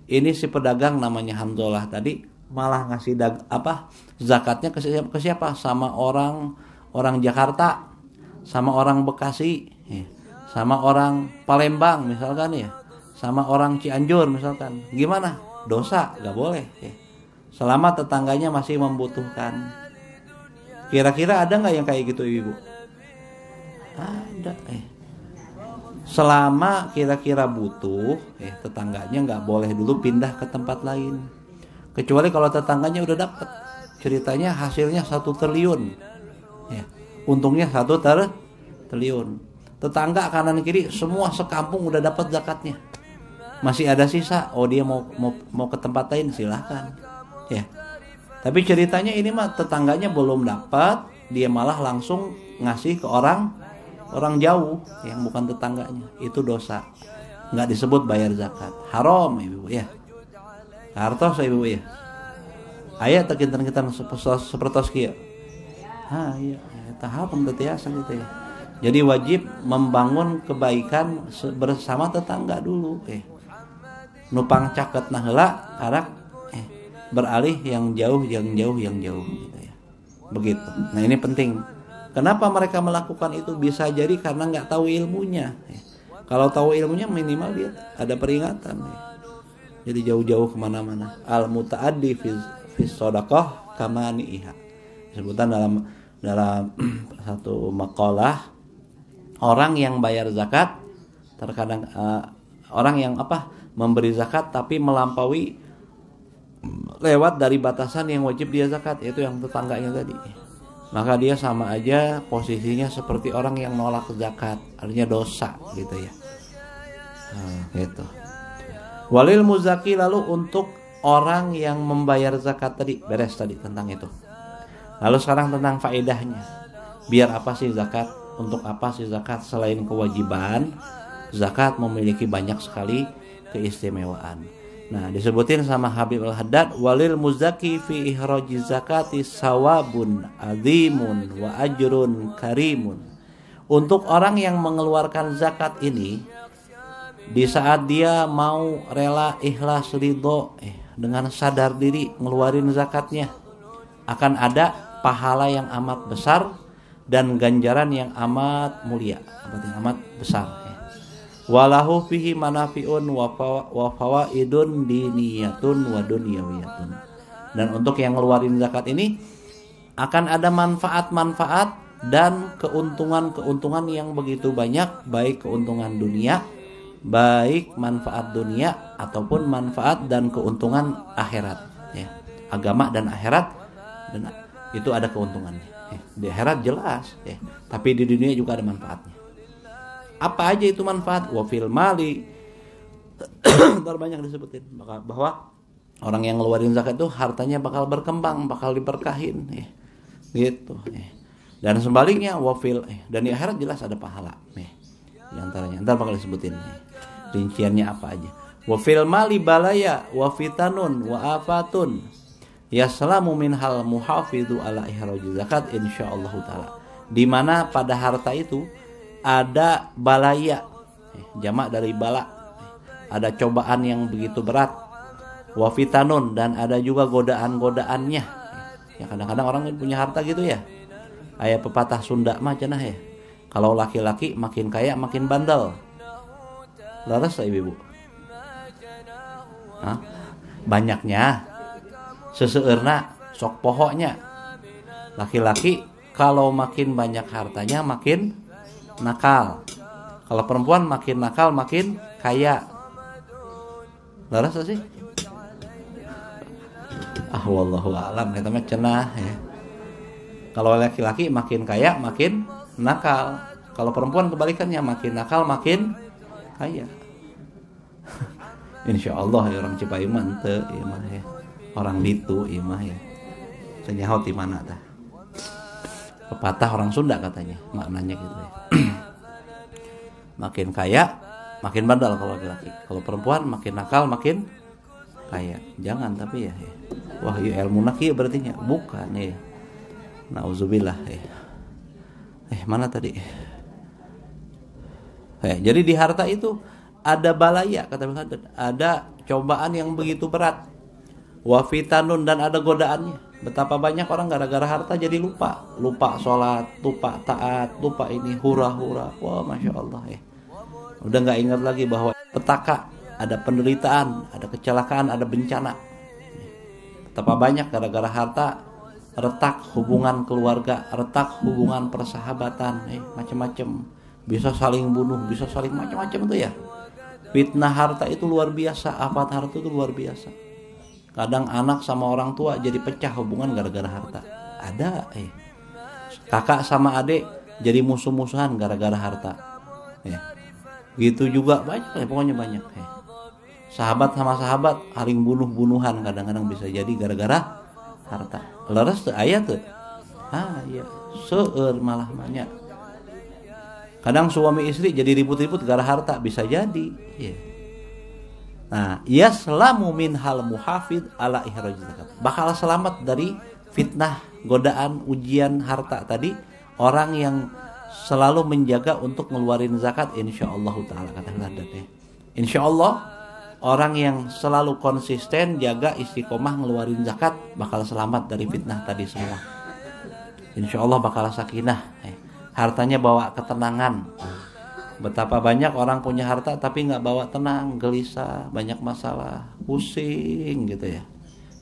Ini si pedagang namanya Hanzalah tadi malah ngasih zakatnya ke siapa? Sama orang Jakarta, sama orang Bekasi, sama orang Palembang misalkan ya, sama orang Cianjur misalkan. Gimana? Dosa, nggak boleh. Selama tetangganya masih membutuhkan. Kira-kira ada nggak yang kayak gitu ibu? Ada. Selama kira-kira butuh, tetangganya nggak boleh dulu pindah ke tempat lain. Kecuali kalau tetangganya udah dapat. Ceritanya hasilnya 1 triliun. Untungnya 1 triliun. Tetangga kanan kiri semua sekampung udah dapat zakatnya. Masih ada sisa. Oh dia mau ke tempat lain silahkan. Tapi ceritanya ini mah tetangganya belum dapat, dia malah langsung ngasih ke orang jauh yang bukan tetangganya. Itu dosa, nggak disebut bayar zakat, haram ibu ya. Hartos ibu ya. Ayat tekintan sepertos kieu. Iya, tahap tetiasa gitu ya. Jadi wajib membangun kebaikan bersama tetangga dulu. Nupang caket nah heula karak beralih yang jauh gitu ya. Begitu. Nah ini penting. Kenapa mereka melakukan itu? Bisa jadi karena nggak tahu ilmunya. Kalau tahu ilmunya minimal dia ada peringatan. Jadi jauh-jauh kemana-mana. Al mutaaddi fi shadaqah kamaniha. Sebutan dalam satu makalah, orang yang bayar zakat terkadang orang yang memberi zakat tapi melampaui lewat dari batasan yang wajib dia zakat, yaitu yang tetangganya tadi, maka dia sama aja posisinya seperti orang yang nolak zakat, artinya dosa gitu ya. Gitu. Walil muzaki, lalu untuk orang yang membayar zakat tadi, beres tadi tentang itu. Lalu sekarang tentang faedahnya. Biar apa sih zakat? Untuk apa sih zakat? Selain kewajiban, zakat memiliki banyak sekali keistimewaan. Nah, disebutin sama Habib Al-Haddad, walil muzaki fi ihraji zakati sawabun azimun wa ajrun karimun. Untuk orang yang mengeluarkan zakat ini, di saat dia mau rela ikhlas ridho dengan sadar diri ngeluarin zakatnya, akan ada pahala yang amat besar dan ganjaran yang amat mulia, yang amat besar. Walahu fihi manafiun wa fawaidun diniyatun wa dunyawiyatun. Dan untuk yang ngeluarin zakat ini akan ada manfaat-manfaat dan keuntungan-keuntungan yang begitu banyak, baik keuntungan dunia, baik manfaat dunia ataupun manfaat dan keuntungan akhirat ya. Agama dan akhirat, dan itu ada keuntungannya. Di akhirat jelas ya, tapi di dunia juga ada manfaatnya. Apa aja itu manfaat? Wa fil mali. Terbanyak disebutin bahwa orang yang ngeluarin zakat itu hartanya bakal berkembang, bakal diberkahin ya. Gitu ya. Dan sebaliknya wafil dan di akhirat jelas ada pahala nih. Di antaranya entar bakal disebutin nih. Rinciannya apa aja. Wafil mali balaya wa fitanun wa afatun yaslamu minhal muhafidhu ala ihraji zakat insyaallah taala. Di mana pada harta itu ada balaya, jamak dari bala, ada cobaan yang begitu berat, wafitanun, dan ada juga godaan-godaannya. Ya kadang-kadang orang punya harta gitu ya. Aya pepatah Sunda mah cenah ya. Kalau laki-laki makin kaya makin bandel. Laras ibu. Banyaknya seseueurna sok pohoknya. Laki-laki kalau makin banyak hartanya makin nakal. Kalau perempuan makin nakal makin kaya. Laras sih? Wallahu a'lam, eta mah cenah ya. Kalau laki-laki makin kaya makin nakal. Kalau perempuan kebalikannya, makin nakal makin kaya. Insyaallah ya, orang Cipayung mah teu ieu mah ya. Orang Ditu ieu mah ya. Senyaho di mana tah? Pepatah orang Sunda katanya, maknanya gitu ya. Makin kaya makin bandel kalau laki-laki. Kalau perempuan makin nakal makin kaya. Jangan tapi ya. Wah, ya ilmu kieu berarti nya. Bukan ya. Nauzubillah ya. Mana tadi? Jadi di harta itu ada balaya, kata Muhammad, ada cobaan yang begitu berat. Wa fitanun, dan ada godaannya. Betapa banyak orang gara-gara harta jadi lupa sholat, lupa taat, lupa ini hura-hura. Wah, masya Allah ya. Udah nggak ingat lagi bahwa petaka, ada penderitaan, ada kecelakaan, ada bencana. Betapa banyak gara-gara harta retak hubungan keluarga, retak hubungan persahabatan, macam-macam. Bisa saling bunuh, bisa saling macam-macam tuh ya. Fitnah harta itu luar biasa, afat harta itu luar biasa. Kadang anak sama orang tua jadi pecah hubungan gara-gara harta. Ada kakak sama adik jadi musuh-musuhan gara-gara harta. Gitu juga banyak, pokoknya banyak. Sahabat sama sahabat saling bunuh-bunuhan kadang-kadang bisa jadi gara-gara harta. Leres tuh ayat tuh. Iya, seueur malah banyak. Kadang suami istri jadi ribut-ribut gara harta, bisa jadi. Nah, yaslamu min hal muhafid ala ihraj zakat. Bakal selamat dari fitnah, godaan, ujian harta tadi orang yang selalu menjaga untuk ngeluarin zakat, insyaallah taala, kata Ladat ya. Insyaallah orang yang selalu konsisten jaga istiqomah ngeluarin zakat bakal selamat dari fitnah tadi semua. Insyaallah bakal sakinah. Hartanya bawa ketenangan. Betapa banyak orang punya harta tapi nggak bawa tenang, gelisah, banyak masalah, pusing gitu ya.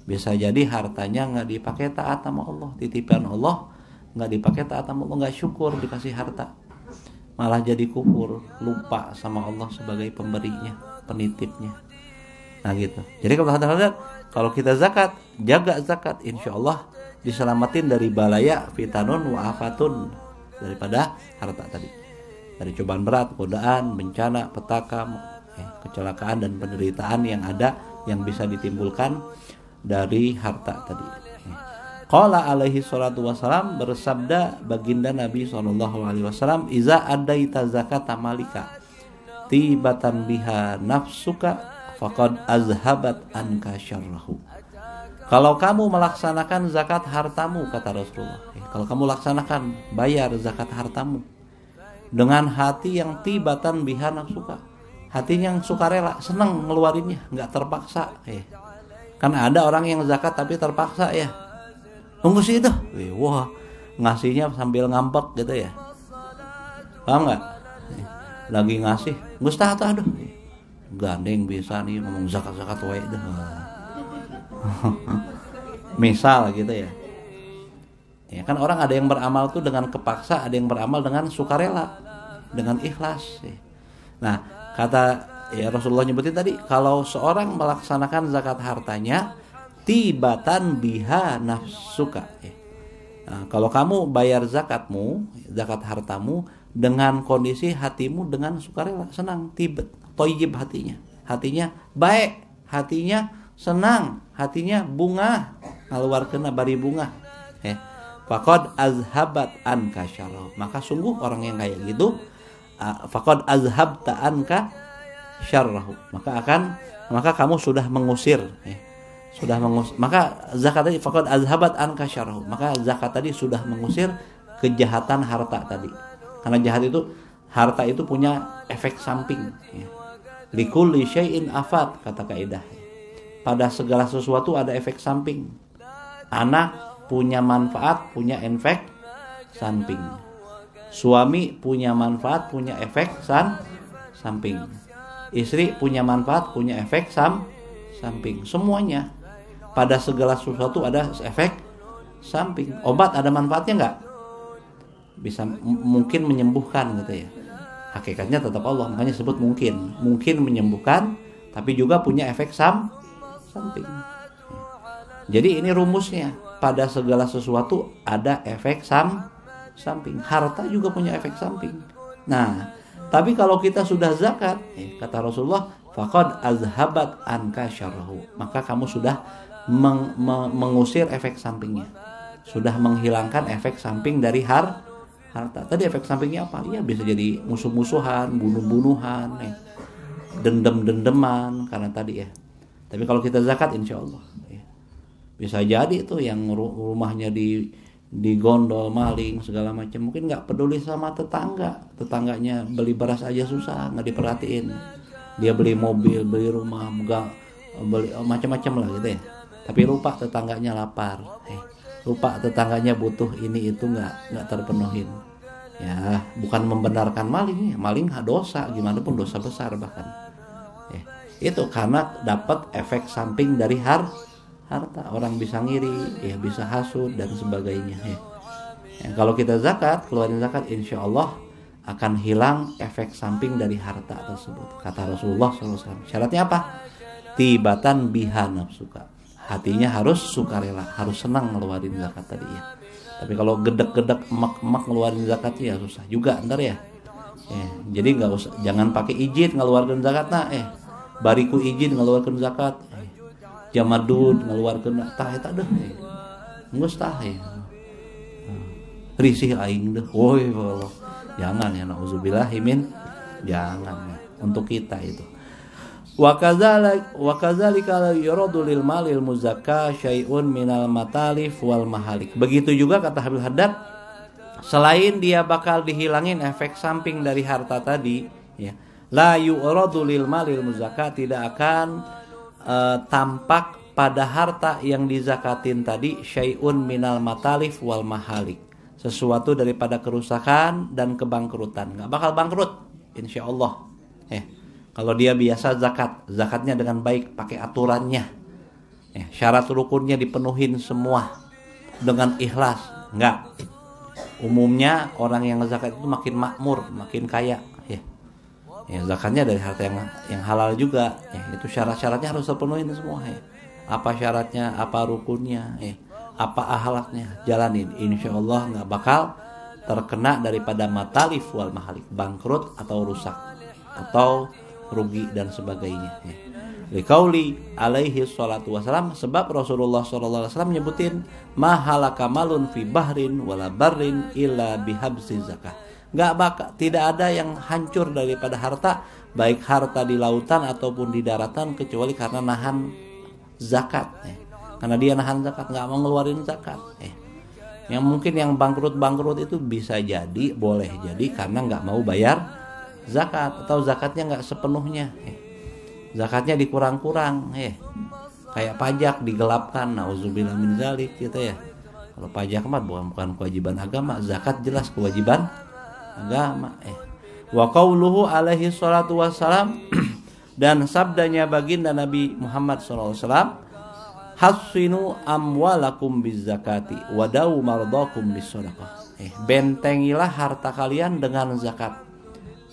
Bisa jadi hartanya nggak dipakai taat sama Allah, titipan Allah nggak dipakai taat sama Allah, nggak syukur dikasih harta, malah jadi kufur, lupa sama Allah sebagai pemberinya, penitipnya. Nah gitu. Jadi kalau kita zakat, jaga zakat, insya Allah diselamatin dari balaya, fitanun, wa afatun, daripada harta tadi. Dari cobaan berat, godaan, bencana, petaka, kecelakaan dan penderitaan yang ada yang bisa ditimbulkan dari harta tadi. Qala alaihi salatu wassalam, bersabda baginda Nabi SAW, iza adaita zakata malika tibatan biha nafsuka faqad azhabat anka syarrahu. Kalau kamu melaksanakan zakat hartamu, kata Rasulullah, kalau kamu laksanakan bayar zakat hartamu dengan hati yang tibatan biha nafsuka, hati yang sukarela, senang ngeluarinnya, nggak terpaksa. Kan ada orang yang zakat tapi terpaksa ya. Tunggu sih itu, wah ngasihnya sambil ngambek gitu ya. Paham nggak? Lagi ngasih, Gustah aduh, gandeng bisa nih ngomong zakat wae deh. Misal gitu ya. Ya kan orang ada yang beramal tuh dengan kepaksa, ada yang beramal dengan sukarela, dengan ikhlas. Nah, kata ya Rasulullah nyebutin tadi, kalau seorang melaksanakan zakat hartanya tibatan biha nafsuka. Nah, kalau kamu bayar zakatmu, zakat hartamu dengan kondisi hatimu dengan sukarela, senang, tibet, thayyib hatinya baik, hatinya senang, hatinya bunga, ngaluarkeun bari bunga. Faqad azhabat anka syarrahu. Maka sungguh orang yang kayak gitu, faqad azhabta anka syarrahu. Maka kamu sudah mengusir, maka zakat tadi faqad azhabat anka syarrahu. Maka zakat tadi sudah mengusir kejahatan harta tadi. Karena jahat itu, harta itu punya efek samping. Likulli syai'in afat, kata kaidah. Pada segala sesuatu ada efek samping. Anak punya manfaat, punya efek samping. Suami punya manfaat, punya efek samping. Istri punya manfaat, punya efek samping. Semuanya pada segala sesuatu ada efek samping. Obat ada manfaatnya nggak? Bisa mungkin menyembuhkan gitu ya. Hakikatnya tetap Allah, makanya disebut mungkin menyembuhkan, tapi juga punya efek samping. Jadi ini rumusnya, pada segala sesuatu ada efek samping. Harta juga punya efek samping. Nah, tapi kalau kita sudah zakat, kata Rasulullah, faqad azhabat anka syarrahu. Maka kamu sudah mengusir efek sampingnya. Sudah menghilangkan efek samping dari harta. Tadi efek sampingnya apa? Ya bisa jadi musuh-musuhan, bunuh-bunuhan, dendam-dendaman, karena tadi ya Tapi kalau kita zakat insya Allah ya. Bisa jadi itu yang rumahnya digondol maling segala macam, mungkin nggak peduli sama tetangganya beli beras aja susah, nggak diperhatiin, dia beli mobil, beli rumah, beli macam-macam lah gitu ya, tapi lupa tetangganya lapar, lupa tetangganya butuh ini itu nggak terpenuhin ya. Bukan membenarkan maling ya, maling dosa, gimana pun dosa besar bahkan ya. Itu karena dapat efek samping dari harta, orang bisa ngiri ya, bisa hasud dan sebagainya ya. Kalau kita zakat, keluarin zakat, insya Allah akan hilang efek samping dari harta tersebut, kata Rasulullah SAW. Syaratnya apa? Tibatan biha nafsuka, hatinya harus sukarela, harus senang ngeluarin zakat tadi ya. Tapi kalau gedek-gedek emak-emak ngeluarin zakatnya ya susah juga ntar ya. Jadi nggak usah, jangan pakai izin ngeluarkan zakat bariku izin ngeluarkan zakat, jamadud ngeluarkan tah eta deh, geus tah ya, risih aing deh, woi Allah, jangan ya, nauzubillahimin, jangan ya, untuk kita itu. Wa kadzalika la yuradu lil malil muzakka syai'un minal matalif wal mahalik. Begitu juga kata Habib Haddad, selain dia bakal dihilangin efek samping dari harta tadi ya, la yuradu lil malil muzakka, tidak akan tampak pada harta yang dizakatin tadi syai'un minal matalif wal mahalik, sesuatu daripada kerusakan dan kebangkrutan. Nggak bakal bangkrut insya Allah kalau dia biasa zakatnya dengan baik, pakai aturannya syarat rukunnya dipenuhin semua dengan ikhlas. Enggak, umumnya orang yang zakat itu makin makmur, makin kaya ya, zakatnya dari harta yang halal juga ya. Itu syarat-syaratnya harus terpenuhi semua ya. Apa syaratnya, apa rukunnya apa ahlaknya, jalanin, insya Allah nggak bakal terkena daripada matalif wal mahalik, bangkrut atau rusak atau rugi dan sebagainya ya. Liqauli alaihi salatu wasalam, sebab Rasulullah sallallahu alaihi wasallam menyebutin mahalaka malun fi bahrin wala barrin illa bihabsi zakah. Tidak ada yang hancur daripada harta, baik harta di lautan ataupun di daratan, kecuali karena nahan zakat karena dia nahan zakat, nggak mau ngeluarin zakat Yang mungkin yang bangkrut itu bisa jadi, boleh jadi karena nggak mau bayar zakat, atau zakatnya nggak sepenuhnya zakatnya dikurang-kurang kayak pajak digelapkan, nauzubillah min zalik gitu ya. Kalau pajak mah bukan kewajiban agama, zakat jelas kewajiban agama wa qauluhu alaihi salatu wassalam dan sabdanya baginda Nabi Muhammad SAW, hassinu amwalakum bizzakati wadau mardakum bisadaqah. Bentengilah harta kalian dengan zakat.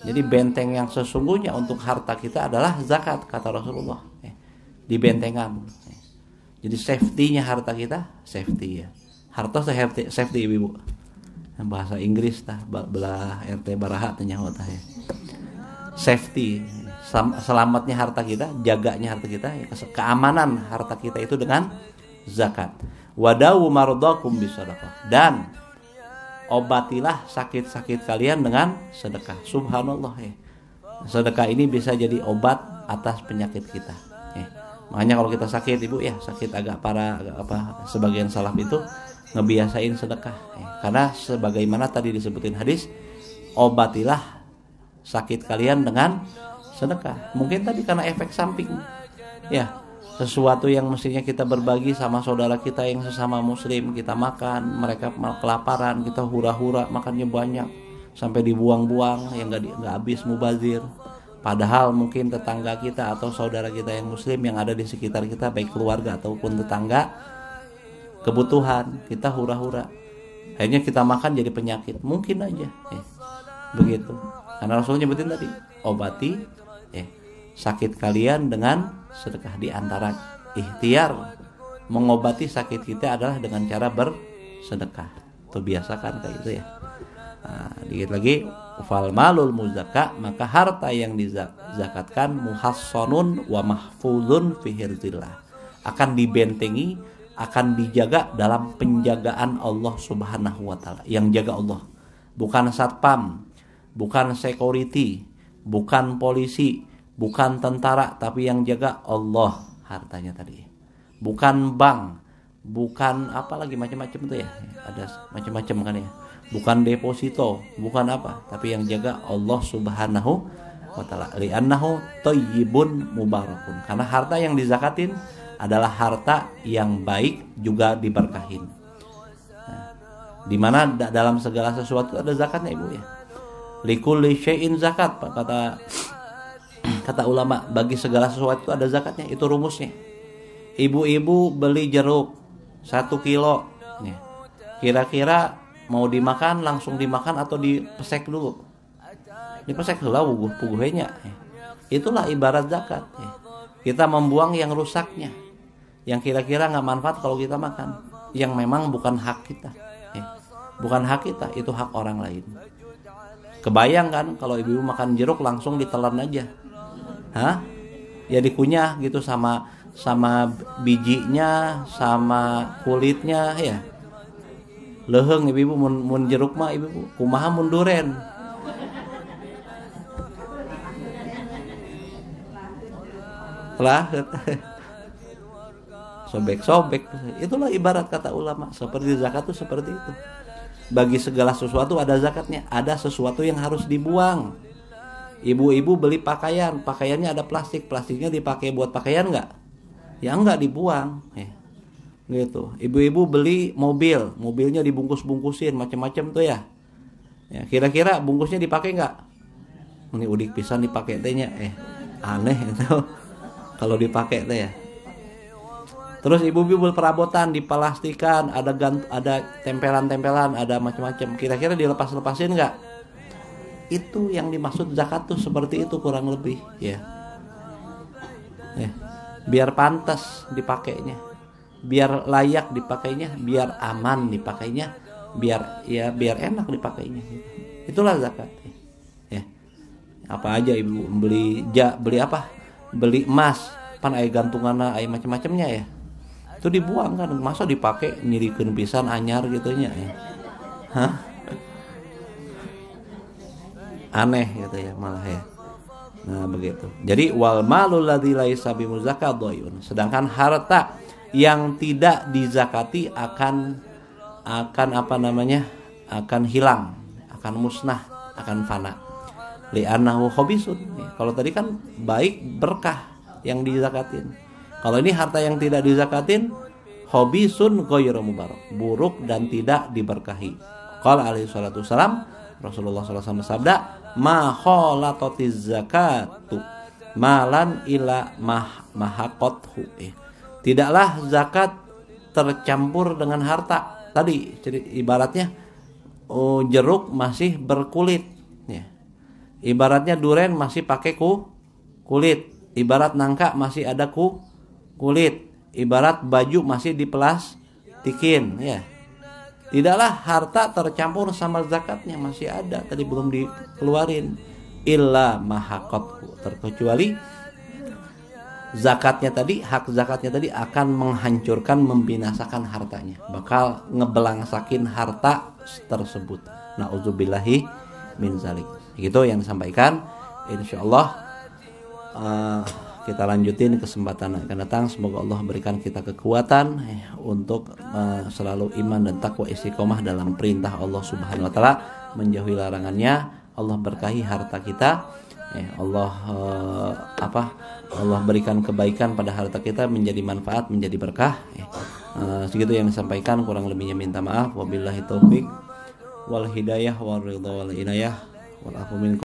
Jadi benteng yang sesungguhnya untuk harta kita adalah zakat, kata Rasulullah. Dibentengan. Jadi safety-nya harta kita, safety ya. Harta safety ibu. Bahasa Inggris belah RT Baraha tanya ya. Safety, selamatnya harta kita, jaganya harta kita, keamanan harta kita itu dengan zakat. Wadau mardakum bisadaqah, dan obatilah sakit-sakit kalian dengan sedekah. Subhanallah sedekah ini bisa jadi obat atas penyakit kita makanya kalau kita sakit ibu ya, sakit agak parah sebagian salaf itu ngebiasain sedekah karena sebagaimana tadi disebutin hadis, obatilah sakit kalian dengan sedekah. Mungkin tadi karena efek samping ya, sesuatu yang mestinya kita berbagi sama saudara kita yang sesama muslim, kita makan, mereka kelaparan, kita hura-hura makannya banyak sampai dibuang-buang yang nggak habis, mubazir. Padahal mungkin tetangga kita atau saudara kita yang muslim yang ada di sekitar kita, baik keluarga ataupun tetangga, kebutuhan kita hura-hura, akhirnya kita makan jadi penyakit, mungkin aja begitu. Karena Rasul nyebutin tadi, obati sakit kalian dengan sedekah. Di antara ikhtiar mengobati sakit kita adalah dengan cara bersedekah. Itu biasakan kayak gitu ya. Dikit lagi, fal malul muzakka, maka harta yang dizakatkan muhassonun wa mahfuzun fi hirzillah, akan dibentengi, akan dijaga dalam penjagaan Allah Subhanahu wa taala. Yang jaga Allah, bukan satpam, bukan security, bukan polisi, bukan tentara, tapi yang jaga Allah. hartanya tadi. Bukan bank, bukan apa lagi macam-macam tuh ya. Ada macam-macam kan ya. Bukan deposito, bukan apa, tapi yang jaga Allah Subhanahu wa taala. Li'annahu thayyibun mubarakun. Karena harta yang dizakatin adalah harta yang baik juga diberkahin. Nah, di mana dalam segala sesuatu ada zakatnya Ibu ya. Likulli syai'in zakat, kata ulama, bagi segala sesuatu ada zakatnya, itu rumusnya. Ibu-ibu beli jeruk 1 kilo nih. Kira-kira mau dimakan langsung dimakan atau dipesek dulu? Dipesek heula puguh-puguhnya. Itulah ibarat zakat ya. Kita membuang yang rusaknya, yang kira-kira nggak manfaat kalau kita makan, yang memang bukan hak kita ya. Bukan hak kita, itu hak orang lain. Kebayang kan kalau ibu makan jeruk langsung ditelan aja, ya dikunyah gitu sama bijinya, sama kulitnya ya. Leheng ibu mun jeruk mah ibu kumaha mun duren. Lah sobek-sobek. Itulah ibarat kata ulama, seperti zakat itu seperti itu. Bagi segala sesuatu ada zakatnya, ada sesuatu yang harus dibuang. Ibu-ibu beli pakaian, pakaiannya ada plastik, plastiknya dipakai buat pakaian nggak? Ya nggak, dibuang. Gitu. Ibu-ibu beli mobil, mobilnya dibungkus-bungkusin macam-macam tuh ya. Ya kira-kira bungkusnya dipakai nggak? Ini udik pisan dipakai tehnya, aneh itu kalau dipakai teh ya. Terus ibu-ibu perabotan diplastikan, ada tempelan-tempelan, ada macam-macam. Kira-kira dilepas-lepasin nggak? Itu yang dimaksud zakat tuh seperti itu kurang lebih, ya. Biar pantas dipakainya, biar layak dipakainya, biar aman dipakainya, biar enak dipakainya. Itulah zakat. Ya. Apa aja ibu beli apa? Beli emas, pan aya gantunganna, aya macam-macamnya ya. Itu dibuang kan, masa dipakai nyirikeun pisan anyar gitunya ya. Aneh gitu ya malah ya. Nah begitu. Jadi wal malul ladzi laisa bimuzakkat dhayyun. Sedangkan harta yang tidak dizakati akan akan hilang, akan musnah, akan fana. Li'annahu khabisun. Kalau tadi kan baik berkah yang dizakatin. Kalau ini harta yang tidak dizakatin, khabisun ghairu mubarak, buruk dan tidak diberkahi. Qala alaihi salatu wasalam, Rasulullah SAW bersabda, ma khalatotiz zakatu malan ila mahaqathu. Tidaklah zakat tercampur dengan harta. Tadi ibaratnya jeruk masih berkulit ya. Ibaratnya duren masih pakai kulit. Ibarat nangka masih ada kulit. Ibarat baju masih diplastikin ya. Tidaklah harta tercampur sama zakatnya, masih ada, tadi belum dikeluarin. Illa mahaqathu, terkecuali zakatnya tadi, hak zakatnya tadi akan menghancurkan, membinasakan hartanya, bakal ngebelangsakin harta tersebut. Nauzubillahi min zalik. Itu yang disampaikan. Insyaallah kita lanjutin kesempatan yang akan datang. Semoga Allah berikan kita kekuatan untuk selalu iman dan takwa istiqomah dalam perintah Allah Subhanahu wa taala, menjauhi larangannya. Allah berkahi harta kita. Allah berikan kebaikan pada harta kita, menjadi manfaat, menjadi berkah. Segitu yang disampaikan, kurang lebihnya minta maaf. Wabillahi taufik wal hidayah wal ridha wal inayah wal afu minkum.